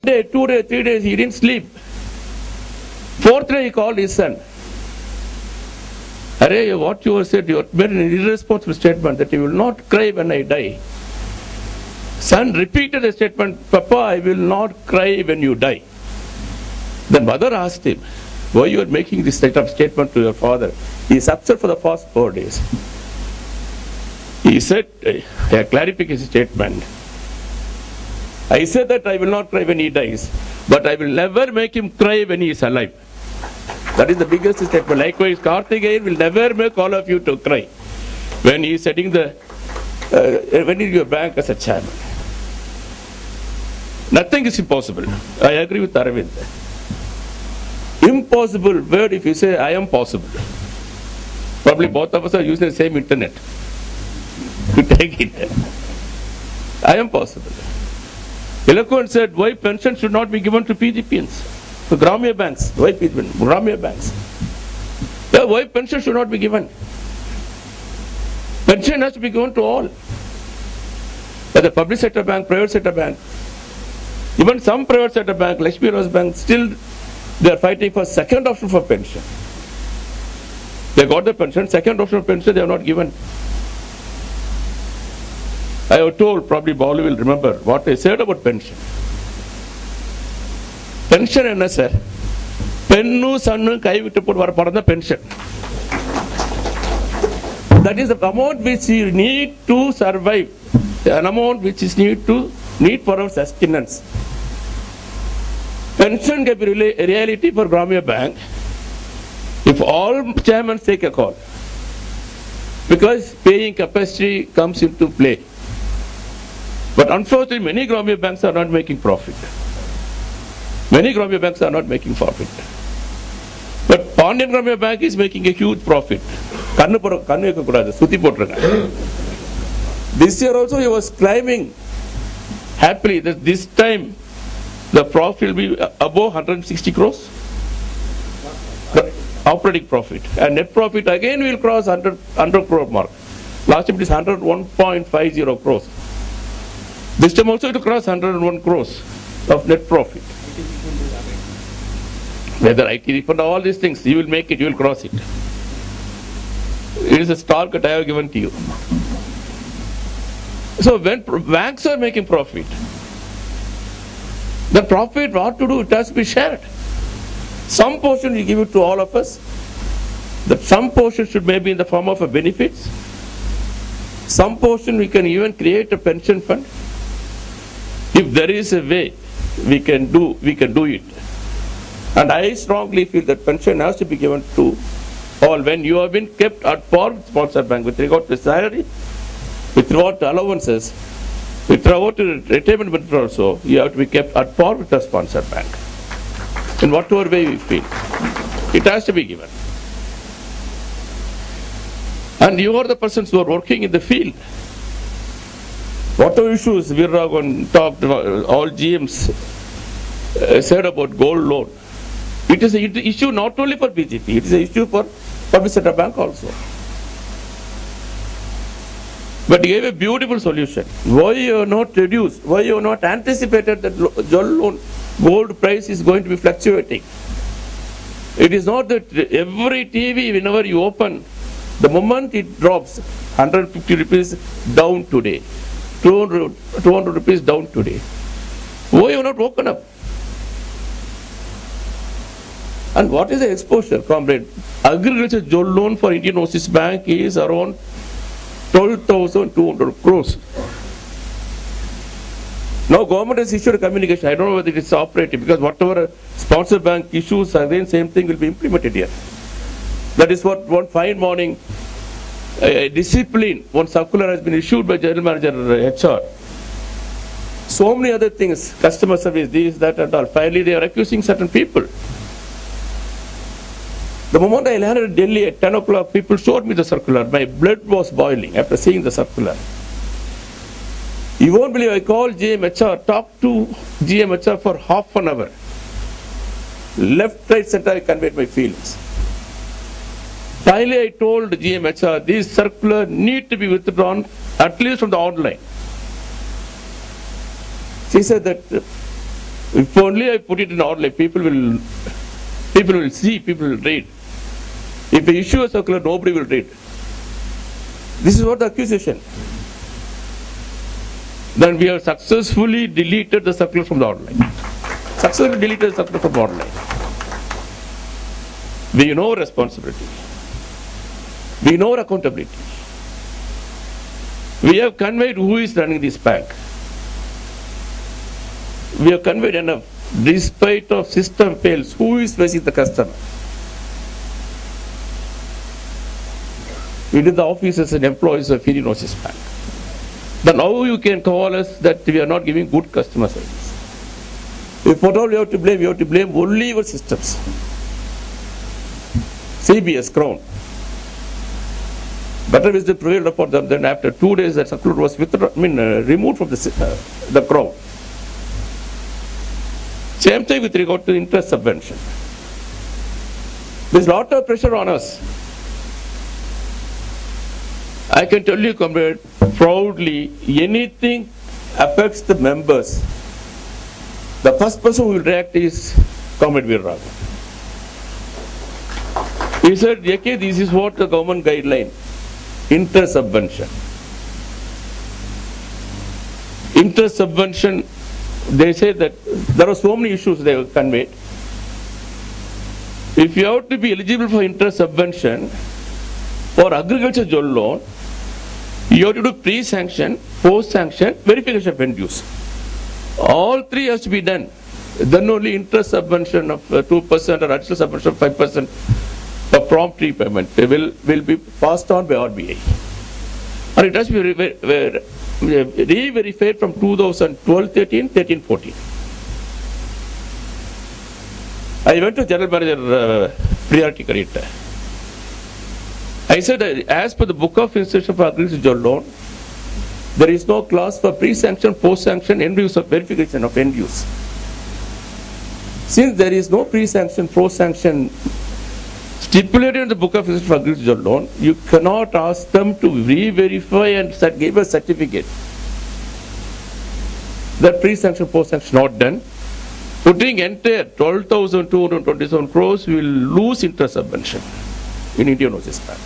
day, 2 days, 3 days, he didn't sleep. Fourth day, he called his son. Arey, what you said, you made an irresponsible statement that you will not cry when I die. Son repeated the statement, Papa, I will not cry when you die. The mother asked him, why you are making this type of statement to your father? He is upset for the past 4 days. He said, a clarification statement. I said that I will not cry when he dies, but I will never make him cry when he is alive. That is the biggest statement. Likewise, Karthikeyan will never make all of you to cry when he is setting the, when in your bank as a chairman. Nothing is impossible. I agree with Aravind. Impossible word if you say, I am possible. Probably both of us are using the same internet to take it. I am possible. Eloquent said, why pension should not be given to PGPNs, to Gramya banks? Why Gramya banks? Yeah, why pension should not be given? Pension has to be given to all. Whether public sector bank, private sector bank, even some private sector bank, Lakshmi Rose Bank, still they are fighting for second option for pension. They got the pension, second option for pension they have not given. I have told, probably Balu will remember, what I said about pension. Pension enna sir? Pennu sannu kai vittu pottu vara parana pension. That is the amount which you need to survive. An amount which is need for our sustenance. Pension can be a reality for Gramya Bank if all chairmen take a call. Because paying capacity comes into play. But unfortunately, many Gramya banks are not making profit. Many Gramya banks are not making profit. But Pandian Gramya Bank is making a huge profit. This year also he was climbing happily that this time the profit will be above 160 crores. Operating profit. And net profit again will cross 100 crore mark. Last time it is 101.50 crores. This time also it will cross 101 crores of net profit. Whether IT refund, all these things, you will make it, you will cross it. It is a star cut I have given to you. So when banks are making profit, the profit, what to do? It has to be shared. Some portion we give it to all of us. Some portion should maybe in the form of a benefits. Some portion we can even create a pension fund. If there is a way we can do it. And I strongly feel that pension has to be given to all when you have been kept at par with sponsored bank with regard to salary, with regard to allowances, with regard to retirement benefit also, you have to be kept at par with the sponsored bank. In whatever way we feel, it has to be given. And you are the persons who are working in the field. Whatever issues Virragon talked about, all GMs said about gold loan. It is an issue not only for BJP, it is an issue for public sector bank also. But he gave a beautiful solution. Why you have not reduced? Why you have not anticipated that gold price is going to be fluctuating? It is not that every TV, whenever you open, the moment it drops, 150 rupees down today, 200 rupees down today. Why you have not woken up? And what is the exposure, comrade? Agriculture gold loan for Indian Overseas Bank is around 12,200 crores. Now government has issued a communication. I don't know whether it is operating because whatever sponsor bank issues, again same thing will be implemented here. That is what one fine morning, discipline, one circular has been issued by General Manager HR. So many other things, customer service, this, that and all. Finally they are accusing certain people. The moment I landed in Delhi at 10 o'clock, people showed me the circular. My blood was boiling after seeing the circular. You won't believe I called GMHR, talked to GMHR for half an hour. Left, right, center, I conveyed my feelings. Finally, I told GMHR, this circular need to be withdrawn, at least from the online. She said that If only I put it in online, people will see, people will read. If I issue a circular, nobody will read. This is what the accusation. Then we have successfully deleted the circular from the online. Successfully deleted the circular from the online. We know responsibility. We know accountability. We have conveyed who is running this bank. We have conveyed enough. Despite of system fails, who is facing the customer? It is the officers and employees of Philinosis Bank. Then how you can call us that we are not giving good customer service? If at all you have to blame only your systems. CBS, Crown. Better wisdom prevailed upon them. Then after 2 days, that circular was removed from the Crown. Same thing with regard to interest subvention. There is a lot of pressure on us. I can tell you, comrade, proudly, anything affects the members, the first person who will react is Comrade Veeraraghavan. He said, okay, this is what the government guideline, interest subvention. Interest subvention, they say that there are so many issues they have conveyed. If you have to be eligible for interest subvention for agriculture jewel loan, you have to do pre-sanction, post-sanction, verification of end use. All three has to be done. Then only interest subvention of 2% or additional subvention of 5% for prompt repayment will be passed on by RBI. And it has to be re-verified from 2012-13, 13-14. I went to General Manager Priority Credit. I said, as per the Book of Instruction for Agriculture Loan, there is no clause for pre-sanction, post-sanction, end use of verification of end use. Since there is no pre-sanction, post-sanction stipulated in the Book of Instruction for Agriculture Loan, you cannot ask them to re-verify and give a certificate that pre-sanction, post-sanction not done. Putting entire 12,227 crores, we will lose interest subvention in Indian Overseas Bank.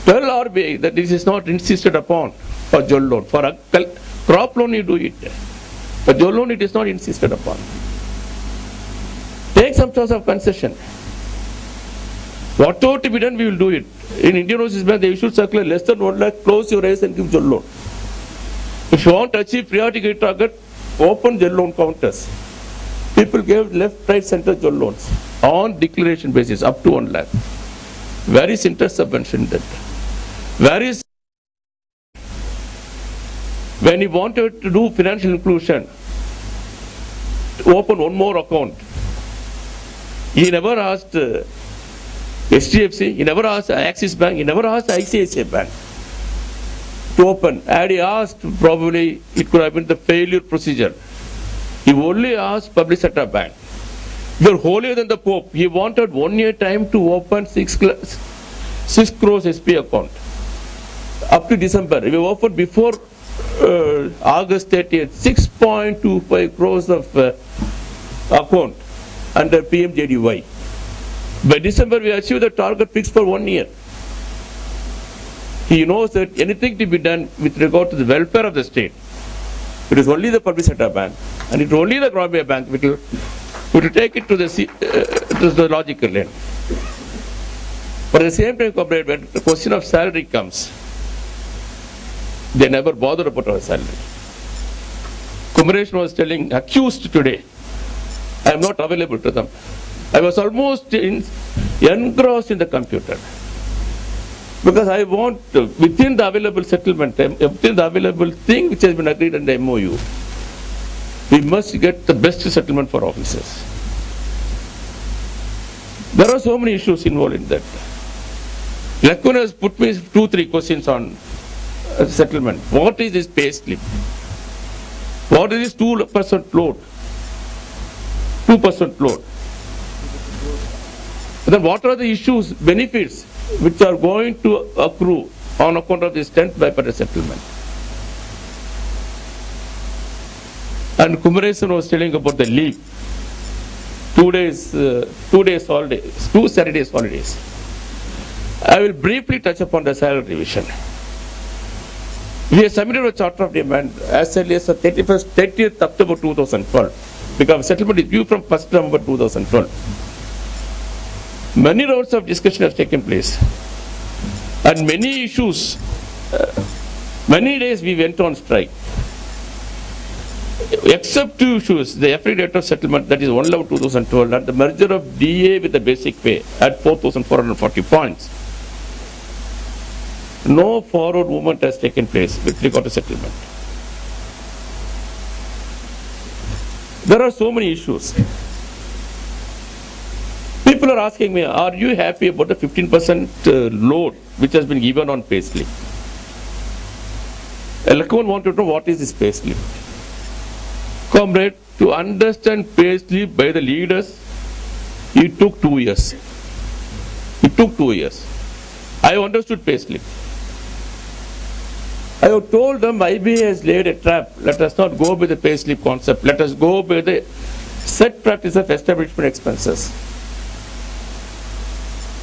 Tell RBI that this is not insisted upon for jewel loan. For a crop loan you do it. For jewel loan it is not insisted upon. Take some sort of concession. Whatever to be done, we will do it. In Indian Overseas Bank, they issued circular less than 1 lakh, close your eyes and give jewel loan. If you want to achieve priority credit target, open jewel loan counters. People gave left, right, center jewel loans on declaration basis up to 1 lakh. Where is interest subvention that? Where is, when he wanted to do financial inclusion, to open one more account, he never asked HDFC, he never asked Axis Bank, he never asked ICICI Bank to open. Had he asked, probably it could have been the failure procedure. He only asked public sector bank. You are holier than the Pope. He wanted 1 year time to open 6 crores SP account. Up to December. We opened before August 30th, 6.25 crores of account under PMJDY. By December, we achieved the target fixed for 1 year. He knows that anything to be done with regard to the welfare of the state, it is only the public sector bank and it is only the Grameya Bank which will take it to the logical lane. But at the same time, comrade, when the question of salary comes, they never bother about our salary. Kumaresh was telling, accused today, I am not available to them. I was almost engrossed in the computer. Because I want, within the available settlement, within the available thing which has been agreed in the MOU, we must get the best settlement for officers. There are so many issues involved in that. Lakun has put me 2-3 questions on settlement. What is this pay slip? What is this 2% load? 2% load. Then what are the issues, benefits which are going to accrue on account of this 10th bypass settlement? And And Kumaresan was telling about the leave. 2 days holidays, 2 Saturdays holidays. I will briefly touch upon the salary revision. We have submitted a charter of demand as early as the 30th October 2012, because settlement is due from 1st November 2012. Many rounds of discussion have taken place, and many issues, many days we went on strike. Except 2 issues, the effective date of settlement, that is 1/11/2012, and the merger of DA with the basic pay at 4,440 points. No forward movement has taken place with regard to settlement. There are so many issues. People are asking me, are you happy about the 15% load which has been given on payslip? Anandakumar want to know what is this payslip. Comrade, to understand payslip by the leaders, it took 2 years. It took 2 years. I understood payslip. I have told them IBA has laid a trap. Let us not go by the payslip concept. Let us go by the set practice of establishment expenses.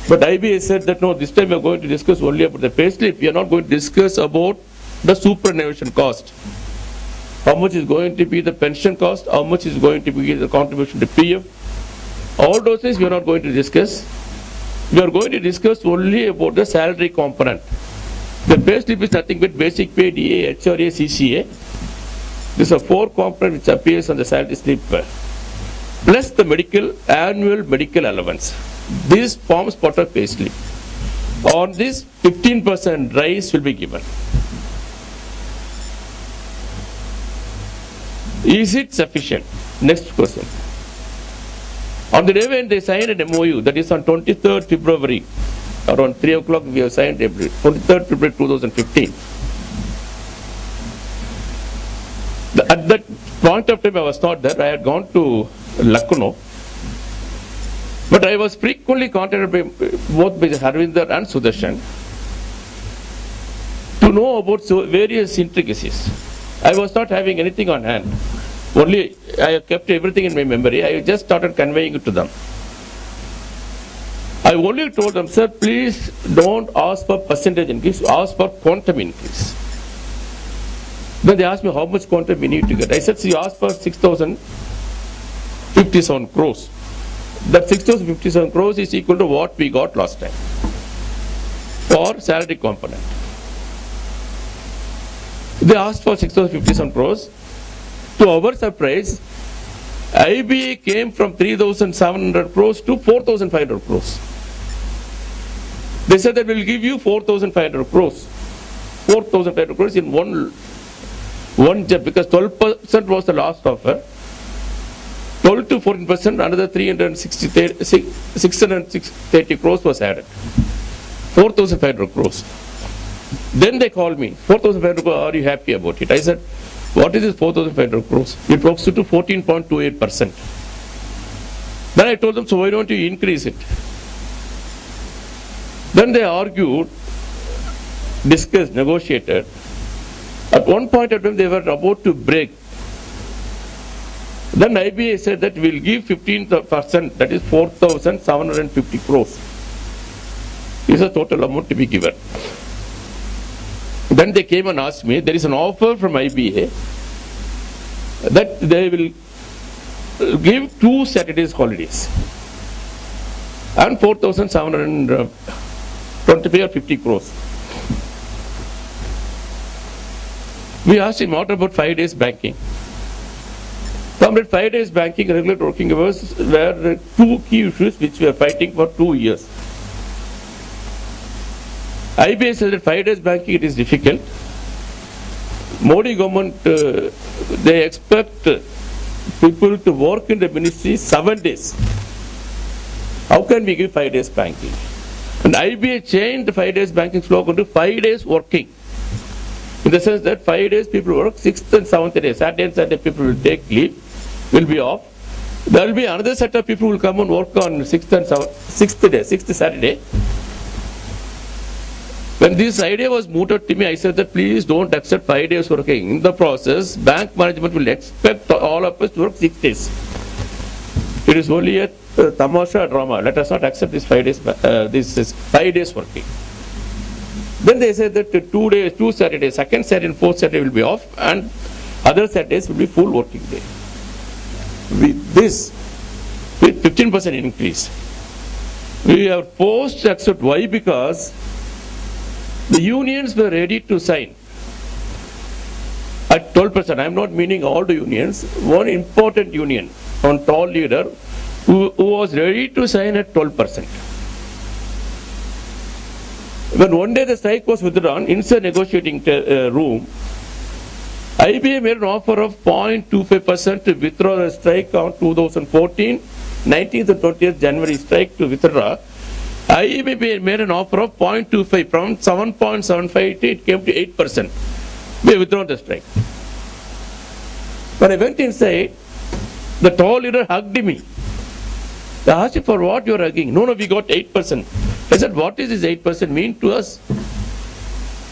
But IBA said that no, this time we are going to discuss only about the payslip. We are not going to discuss about the superannuation cost. How much is going to be the pension cost? How much is going to be the contribution to PF? All those things we are not going to discuss. We are going to discuss only about the salary component. The payslip is nothing but basic pay, DA, HRA, CCA. These are 4 components which appears on the salary slip, plus the annual medical allowance. This forms part of payslip. On this, 15% rise will be given. Is it sufficient? Next question. On the day when they signed an MOU, that is on 23rd February, around 3 o'clock we have signed 23rd February 2015. At that point of time I was not there. I had gone to Lucknow. But I was frequently contacted by both by Harvinder and Sudarshan to know about various intricacies. I was not having anything on hand. Only I kept everything in my memory. I just started conveying it to them. I only told them, sir, please don't ask for percentage increase, ask for quantum increase. Then they asked me how much quantum we need to get. I said, so you asked for 6,057 crores. That 6,057 crores is equal to what we got last time for salary component. They asked for 6,057 crores. To our surprise, IBA came from 3,700 crores to 4,500 crores. They said that we will give you 4,500 crores. 4,500 crores in one jump, because 12% was the last offer. 12 to 14%, another 630 crores was added. 4,500 crores. Then they called me, 4,500 crores, are you happy about it? I said, what is this 4,500 crores? It works to 14.28%. Then I told them, so why don't you increase it? Then they argued, discussed, negotiated. At one point of time, they were about to break. Then IBA said that we will give 15%, that is 4,750 crores. This is the total amount to be given. Then they came and asked me, there is an offer from IBA that they will give 2 Saturdays holidays and 4,725 or 50 crores. We asked him, what about 5 days banking? From 5 days banking, regular working hours were 2 key issues which we are fighting for 2 years. IBA said that 5 days banking it is difficult. Modi government, they expect people to work in the ministry 7 days. How can we give 5 days banking? And IBA changed the 5 days banking slogan to 5 days working. In the sense that 5 days people work, 6th and 7th day, Saturday and Sunday people will take leave, will be off. There will be another set of people who will come and work on 6th and 6th day, 6th Saturday. When this idea was mooted to me, I said that please don't accept 5 days working. In the process, bank management will expect all of us to work 6 days. It is only a tamasha drama. Let us not accept this 5 days. This is 5 days working. Then they said that 2 days, 2 Saturdays, second Saturday and fourth Saturday will be off, and other Saturdays will be full working day. With this, with 15% increase, we are forced to accept. Why? Because the unions were ready to sign at 12%. I am not meaning all the unions. One important union, one tall leader, who was ready to sign at 12%. When one day the strike was withdrawn, inside negotiating room, IBA made an offer of 0.25% to withdraw the strike on 2014, 19th and 20th January strike to withdraw. IBA made an offer of 0.25 from 7.75 it came to 8%. We withdrawn the strike. When I went inside, the tall leader hugged me. I asked him, for what you are hugging? No, we got 8%. I said, what is this 8% mean to us?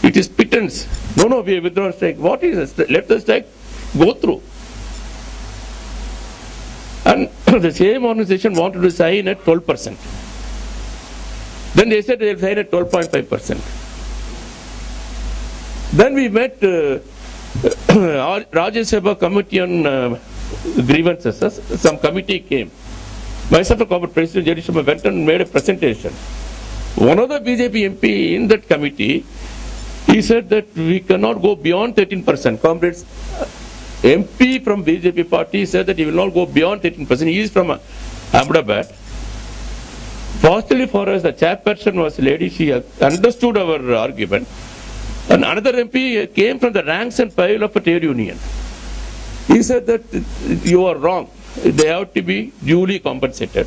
It is pittance. No, we have withdrawn strike. What is this? Let the strike go through. And the same organization wanted to sign at 12%. Then they said they will sign at 12.5%. Then we met Rajya Sabha Committee on Grievances. Some committee came. Myself, the corporate president, J.D. Sharma, went and made a presentation. One of the BJP MP in that committee, he said that we cannot go beyond 13%. Comrades, MP from BJP party said that he will not go beyond 13%. He is from Ahmedabad. Fortunately for us, the chairperson was a lady. She understood our argument. And another MP came from the ranks and file of a trade union. He said that you are wrong. They have to be duly compensated.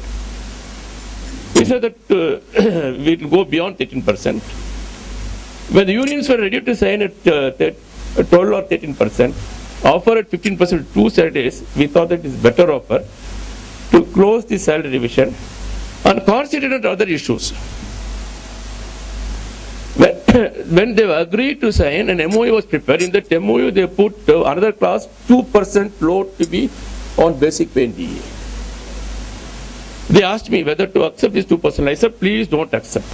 He said that we will go beyond 13%. When the unions were ready to sign at 12 or 13%, offer at 15% 2 Saturdays, we thought that it is better offer to close the salary revision and consider other issues. When they agreed to sign, an MOU was prepared. In that MOU, they put another clause, 2% load to be on basic pay and DA. They asked me whether to accept this 2%. I said, please don't accept.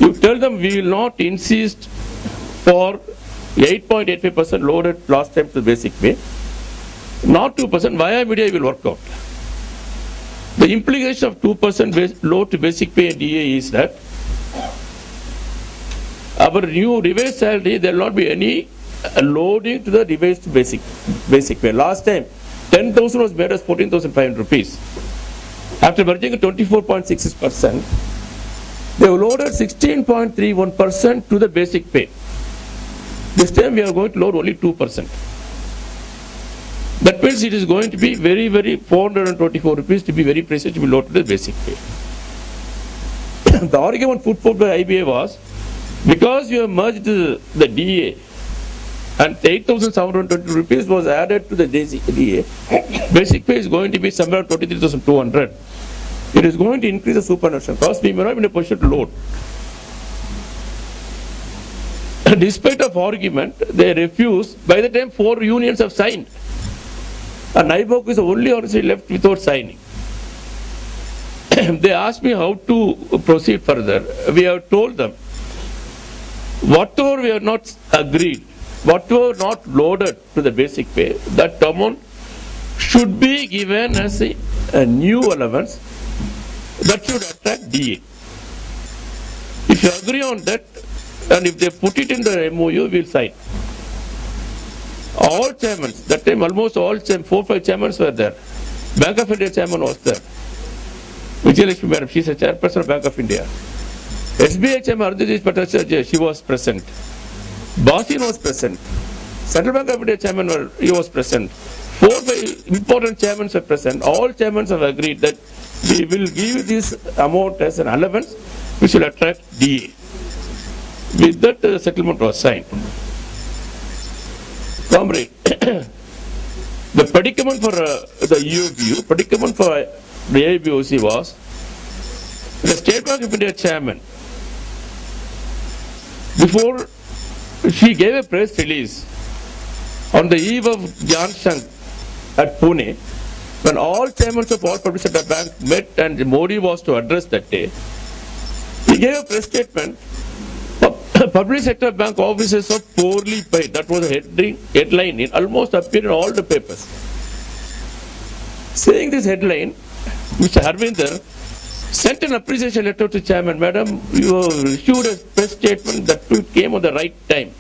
You tell them we will not insist for 8.85% loaded last time to basic pay. Not 2%, via media will work out. The implication of 2% load to basic pay and DA is that our new revised salary, there will not be any loading to the revised basic pay. Last time, 10,000 was made as 14,500 rupees. After merging 24.66%, they have loaded 16.31% to the basic pay. This time we are going to load only 2%. That means it is going to be very, very 424 rupees to be very precise to be loaded to the basic pay. The argument put forward by IBA was, because you have merged the DA and 8,720 rupees was added to the DA, basic pay is going to be somewhere 23,200. It is going to increase the superannuation cost. We may not be in a position to load. Despite of argument, they refused. By the time 4 unions have signed, and IOBOA is the only organization left without signing. They asked me how to proceed further. We have told them, whatever we have not agreed, whatever not loaded to the basic pay, that amount should be given as a new allowance that should attract DA. If you agree on that, and if they put it in the MOU, we will sign. All chairmen, that time almost all 4 or 5 chairmen were there. Bank of India chairman was there. Vijayalakshmi madam, she is a chairperson of Bank of India. SBI chairman Ardhiji Patel, she was present. Basin was present. Central Bank of India chairman, he was present. 4 or 5 important chairmen were present. All chairmen have agreed that we will give this amount as an allowance which will attract DA. With that, the settlement was signed. Comrade, the predicament for the EOBU, predicament for the IOBOC was the State Bank of India chairman before she gave a press release on the eve of Janshang at Pune, when all chairmen of all public sector banks met and Modi was to address that day, he gave a press statement. Public sector bank officers are poorly paid. That was a headline. It almost appeared in all the papers. Saying this headline, Mr. Harvinder sent an appreciation letter to chairman. Madam, you issued a press statement that came on the right time.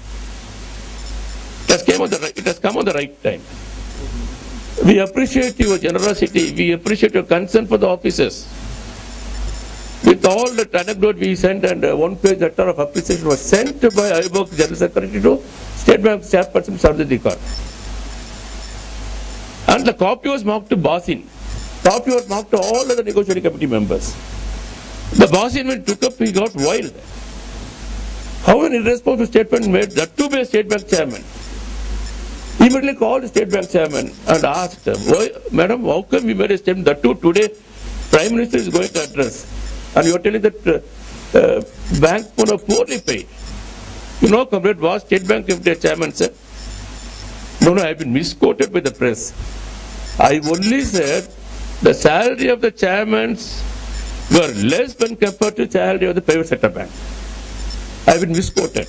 It has come on the right time. We appreciate your generosity. We appreciate your concern for the officers. With all that anecdote we sent, and one-page letter of appreciation was sent by IOBOA General Secretary to State Bank Chairperson Sarojini Dikar. And the copy was marked to Basin. Copy was marked to all other negotiating committee members. The Basin, when took up, he got wild. How an irresponsible statement made, that too by a State Bank chairman. He immediately called the State Bank chairman and asked, Madam, how come we made a statement that too today Prime Minister is going to address? And you are telling that bank are poorly paid. You know, Comrade was State Bank chairman said, no, I have been misquoted by the press. I only said the salary of the chairmen were less when compared to the salary of the private sector bank. I have been misquoted.